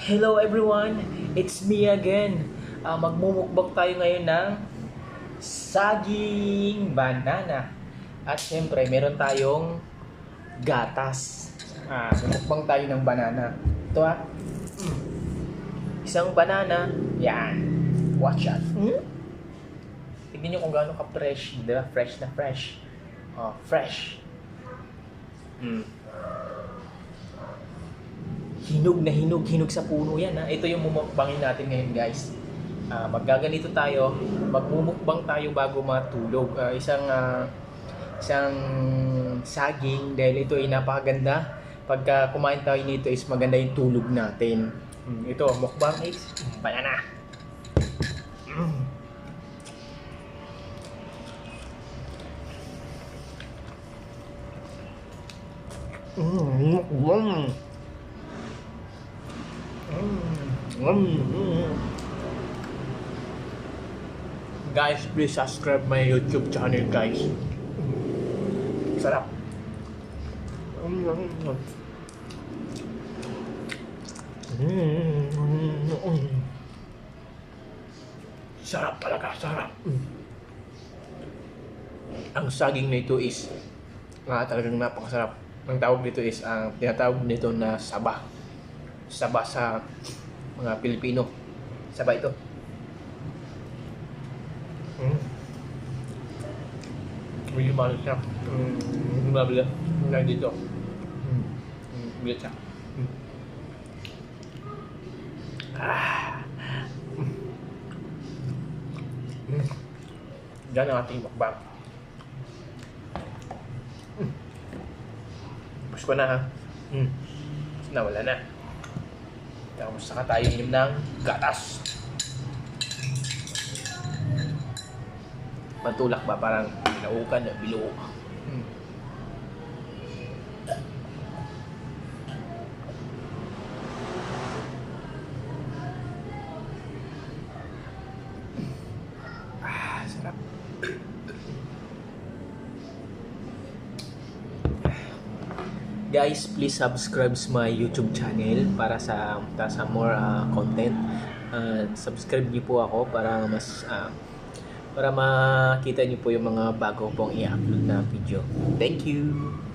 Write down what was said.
Hello everyone, it's me again. Magmumukbang tayo ngayon ng saging banana. At syempre, meron tayong gatas. Mumukbang tayo ng banana. Ito isang banana. Yan. Watch out. Tignan nyo kung gaano ka-fresh. Diba? Fresh na fresh. Fresh. Hinog sa puno yan. Ito yung mumukbangin natin ngayon, guys. Maggaganito tayo, magmumukbang tayo bago matulog. Isang saging, dahil ito ay napakaganda. Pagka kumain tayo nito is maganda yung tulog natin. Ito, mukbang is banana. Guys, please subscribe my YouTube channel, guys. Sarap. Sarap talaga, sarap. Ang saging nito is talagang napakasarap. Ang tawag nito is tinatawag nito na saba. Saba sa mga Pilipino. Saba ito. Really mahal siya. Mabila. Mula dito. Bigat siya. Diyan ang ating mukbang. Tapos ko na ha. Nawala na. Tapos saka tayo inom ng gatas. Pantulak ba? Parang binaukan na biluo. Sarap. Guys, please subscribe sa my YouTube channel para sa more content. Subscribe niyo po ako para para makita niyo po yung mga bago pong i-upload na video. Thank you!